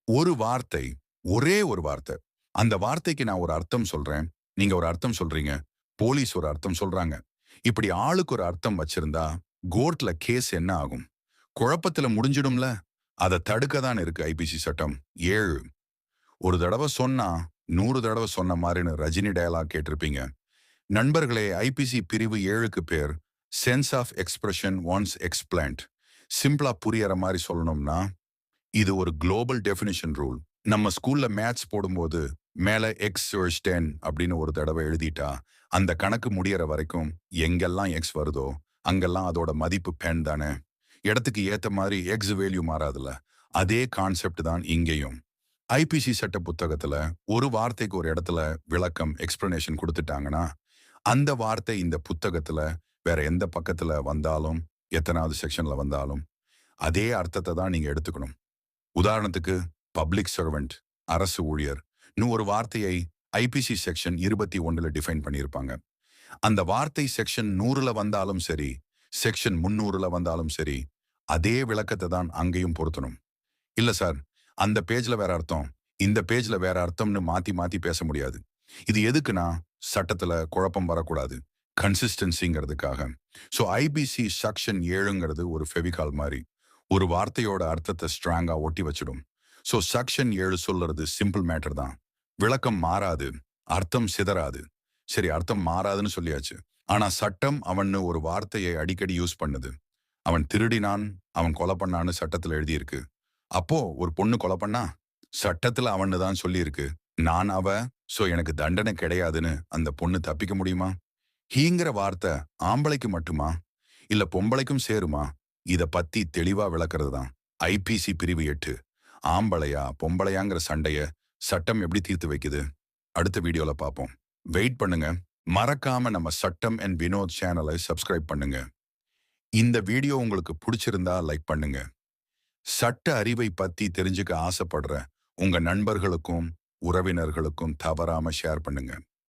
ஒரு வார்த்தை, ஒரே ஒரு வார்த்தை. அந்த வார்த்தைக்கு நான் ஒரு அர்த்தம் சொல்றேன். நீங்க ஒரு அர்த்தம் சொல்றீங்க. போலீஸ் ஒரு அர்த்தம் சொல்றாங்க. இப்படி ஆளுக்கு ஒரு அர்த்தம் வச்சிருந்தா, கோர்ட்ல கேஸ் என்ன ஆகும்? குழப்பத்துல முடிஞ்சிடும்ல? அத தடுக்க தான் இருக்கு ஐபிசி சட்டம் 7. ஒரு தடவ சொன்னா, 100 தடவ சொன்ன மாரின்னு ரஜினி டயலாக் கேட்டிருப்பீங்க. நண்பர்களே, ஐபிசி பிரிவு 7க்கு பேர் sense of expression once explained. சிம்பிளா புரியற மாரி சொல்லணும்னா, இது ஒரு குளோபல் டெஃபினிஷன் ரூல். நம்ம ஸ்கூல்ல மேத்ஸ் போடும்போது மேல எக்ஸ் 10 அப்படின்னு ஒரு தடவை எழுதிட்டா அந்த கணக்கு முடியற வரைக்கும் எங்கெல்லாம் எக்ஸ் வருதோ அங்கெல்லாம் அதோட மதிப்பு 10 தானே. இடத்துக்கு ஏத்த மாதிரி எக்ஸ் வேல்யூ மாறாதுல. அதே கான்செப்ட் தான் இங்கேயும். ஐபிசி சட்ட புத்தகத்துல ஒரு வார்த்தைக்கு ஒரு இடத்துல விளக்கம் எக்ஸ்பிளனேஷன் கொடுத்துட்டாங்கன்னா அந்த வார்த்தை இந்த புத்தகத்துல வேற எந்த பக்கத்துல வந்தாலும் எத்தனாவது செக்ஷன்ல வந்தாலும் அதே அர்த்தத்தை தான் நீங்க எடுத்துக்கணும். உதாரணத்துக்கு பப்ளிக் சர்வெண்ட், அரசு ஊழியர் ஒரு வார்த்தையை ஐபிசி செக்ஷன் 21ல டிஃபைன் பண்ணியிருப்பாங்க. அந்த வார்த்தை செக்ஷன் 100ல வந்தாலும் சரி, செக்ஷன் 300ல வந்தாலும் சரி, அதே விளக்கத்தை தான் அங்கேயும் பொருத்தணும். இல்ல சார், அந்த பேஜ்ல வேற அர்த்தம், இந்த பேஜ்ல வேற அர்த்தம்னு மாத்தி மாத்தி பேச முடியாது. இது எதுக்குன்னா சட்டத்துல குழப்பம் வரக்கூடாது, கன்சிஸ்டன்சிங்கிறதுக்காக. ஸோ ஐபிசி செக்ஷன் 7ங்கிறது ஒரு ஃபெவிகால் மாதிரி ஒரு வார்த்தையோட அர்த்தத்தை ஸ்ட்ராங்கா ஒட்டி வச்சிடும். ஸோ செக்ஷன் 7 சொல்றது சிம்பிள் மேட்டர் தான். விளக்கம் மாறாது, அர்த்தம் சிதறாது. சரி, அர்த்தம் மாறாதுன்னு சொல்லியாச்சு. ஆனா சட்டம் அவன்னு ஒரு வார்த்தையை அடிக்கடி யூஸ் பண்ணுது. அவன் திருடினான், அவன் கொலை பண்ணான்னு சட்டத்துல எழுதியிருக்கு. அப்போ ஒரு பொண்ணு கொலை பண்ணா சட்டத்துல அவன்னு தான் சொல்லியிருக்கு. நான் அவ, சோ எனக்கு தண்டனை கிடையாதுன்னு அந்த பொண்ணு தப்பிக்க முடியுமா? ஹீங்கிற வார்த்தை ஆம்பளைக்கு மட்டுமா இல்ல பொம்பளைக்கும் சேருமா? இத பத்தி தெளிவா விளக்குறது தான் ஐபிசி பிரிவு 8. ஆம்பளையா பொம்பளையாங்கிற சண்டைய சட்டம் எப்படி தீர்த்து வைக்குது? அடுத்த வீடியோல பார்ப்போம். வெயிட் பண்ணுங்க. மறக்காம நம்ம சட்டம் அண்ட் வினோத் சேனலை சப்ஸ்கிரைப் பண்ணுங்க. இந்த வீடியோ உங்களுக்கு பிடிச்சிருந்தா லைக் பண்ணுங்க. சட்ட அறிவை பத்தி தெரிஞ்சுக்க ஆசைப்படுற உங்க நண்பர்களுக்கும் உறவினர்களுக்கும் தவறாம ஷேர் பண்ணுங்க.